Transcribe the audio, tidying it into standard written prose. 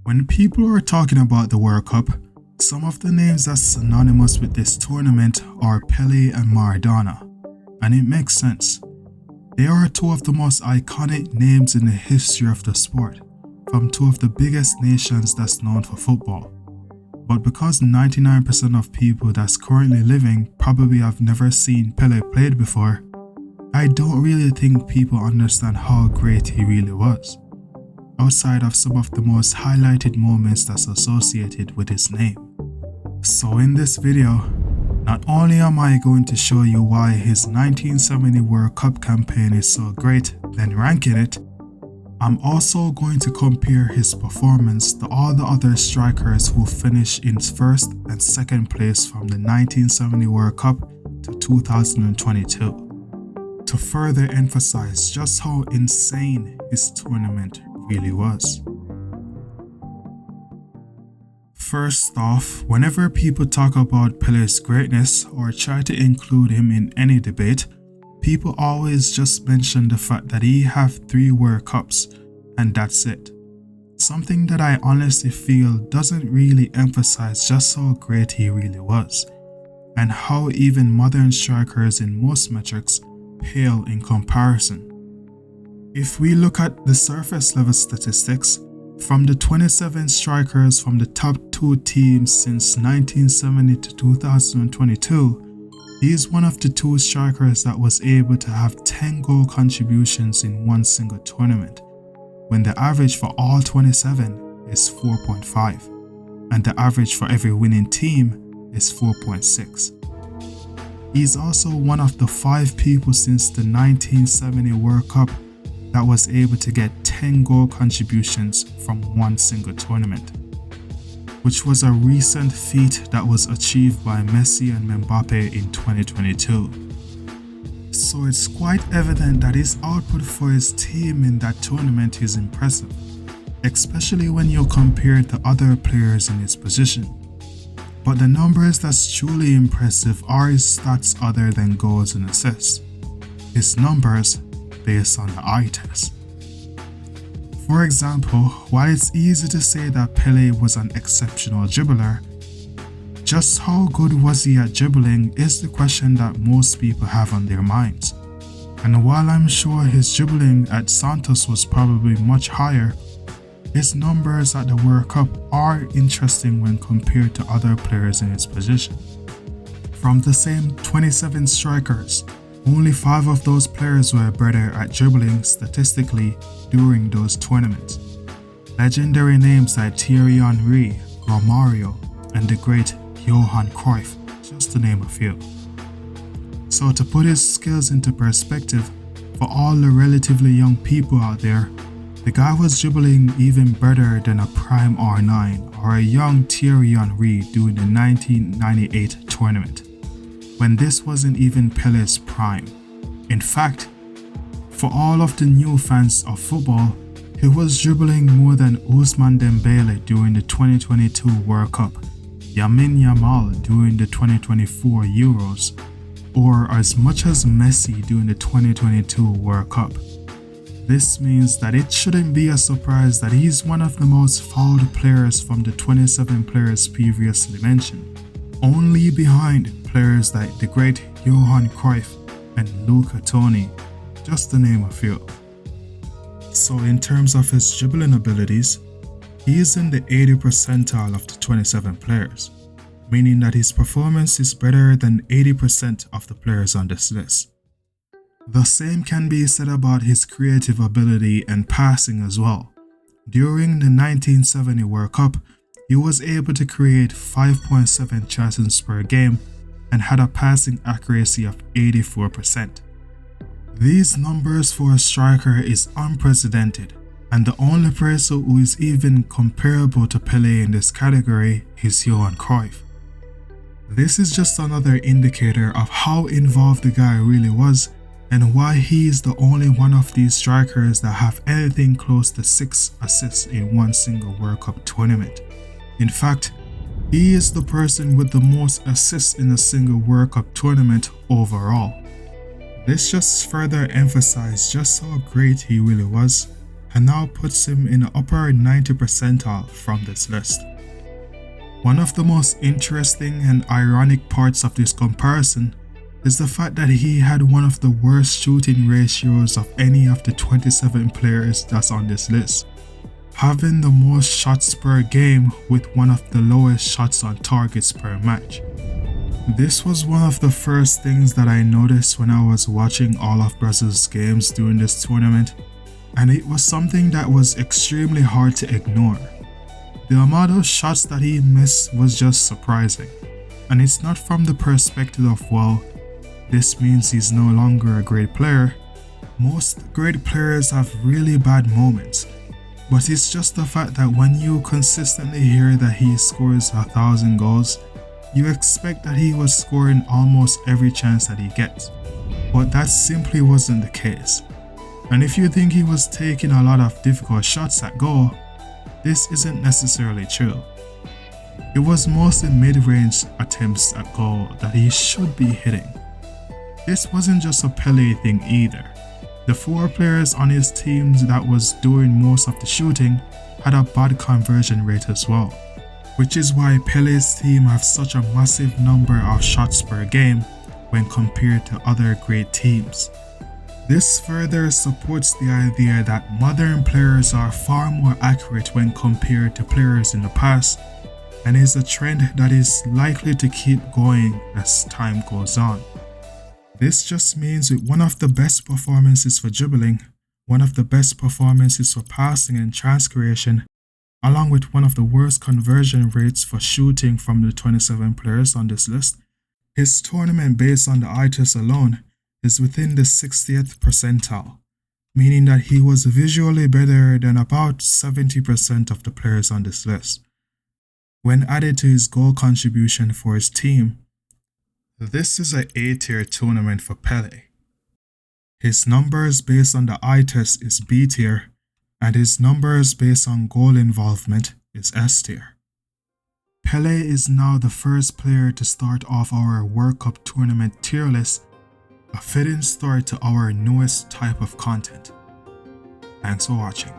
When people are talking about the World Cup, some of the names that's synonymous with this tournament are Pele and Maradona, and it makes sense. They are two of the most iconic names in the history of the sport, from two of the biggest nations that's known for football. But because 99% of people that's currently living probably have never seen Pele played before, I don't really think people understand how great he really was, outside of some of the most highlighted moments that's associated with his name. So in this video, not only am I going to show you why his 1970 World Cup campaign is so great, then ranking it, I'm also going to compare his performance to all the other strikers who finished in first and second place from the 1970 World Cup to 2022, to further emphasize just how insane his tournament really was. First off, whenever people talk about Pele's greatness or try to include him in any debate, people always just mention the fact that he have 3 World Cups, and that's it. Something that I honestly feel doesn't really emphasize just how great he really was, and how even modern strikers in most metrics pale in comparison. If we look at the surface level statistics, from the 27 strikers from the top 2 teams since 1970 to 2022, he is one of the 2 strikers that was able to have 10 goal contributions in one single tournament, when the average for all 27 is 4.5, and the average for every winning team is 4.6. He is also one of the 5 people since the 1970 World Cup that was able to get 10 goal contributions from one single tournament, which was a recent feat that was achieved by Messi and Mbappe in 2022. So it's quite evident that his output for his team in that tournament is impressive, especially when you compare it to other players in his position. But the numbers that's truly impressive are his stats other than goals and assists, his numbers based on the eye test. For example, while it's easy to say that Pele was an exceptional dribbler, just how good was he at dribbling is the question that most people have on their minds. And while I'm sure his dribbling at Santos was probably much higher, his numbers at the World Cup are interesting when compared to other players in his position. From the same 27 strikers, only 5 of those players were better at dribbling statistically during those tournaments. Legendary names like Thierry Henry, Romario, and the great Johan Cruyff, just to name a few. So to put his skills into perspective, for all the relatively young people out there, the guy was dribbling even better than a prime R9 or a young Thierry Henry during the 1998 tournament, when this wasn't even Pele's prime. In fact, for all of the new fans of football, he was dribbling more than Ousmane Dembele during the 2022 World Cup, Lamine Yamal during the 2024 Euros, or as much as Messi during the 2022 World Cup. This means that it shouldn't be a surprise that he's one of the most fouled players from the 27 players previously mentioned, only behind players like the great Johan Cruyff and Luca Toni, just to name a few. So in terms of his dribbling abilities, he is in the 80th percentile of the 27 players, meaning that his performance is better than 80% of the players on this list. The same can be said about his creative ability and passing as well. During the 1970 World Cup, he was able to create 5.7 chances per game and had a passing accuracy of 84%. These numbers for a striker is unprecedented, and the only person who is even comparable to Pele in this category is Johan Cruyff. This is just another indicator of how involved the guy really was and why he is the only one of these strikers that have anything close to 6 assists in one single World Cup tournament. In fact, he is the person with the most assists in a single World Cup tournament overall. This just further emphasized just how great he really was and now puts him in the upper 90 percentile from this list. One of the most interesting and ironic parts of this comparison is the fact that he had one of the worst shooting ratios of any of the 27 players that's on this list, having the most shots per game with one of the lowest shots on targets per match. This was one of the first things that I noticed when I was watching all of Brazil's games during this tournament, and it was something that was extremely hard to ignore. The amount of shots that he missed was just surprising, and it's not from the perspective of, well, this means he's no longer a great player. Most great players have really bad moments, but it's just the fact that when you consistently hear that he scores 1,000 goals, you expect that he was scoring almost every chance that he gets, but that simply wasn't the case. And if you think he was taking a lot of difficult shots at goal, this isn't necessarily true. It was mostly mid-range attempts at goal that he should be hitting. This wasn't just a Pele thing either. The 4 players on his team that was doing most of the shooting had a bad conversion rate as well, which is why Pele's team have such a massive number of shots per game when compared to other great teams. This further supports the idea that modern players are far more accurate when compared to players in the past, and is a trend that is likely to keep going as time goes on. This just means with one of the best performances for dribbling, one of the best performances for passing and chance creation, along with one of the worst conversion rates for shooting from the 27 players on this list, his tournament based on the eye test alone is within the 60th percentile, meaning that he was visually better than about 70% of the players on this list. When added to his goal contribution for his team, this is an A-tier tournament for Pele. His numbers based on the eye test is B-tier, and his numbers based on goal involvement is S-tier. Pele is now the first player to start off our World Cup tournament tier list, a fitting start to our newest type of content. Thanks for watching.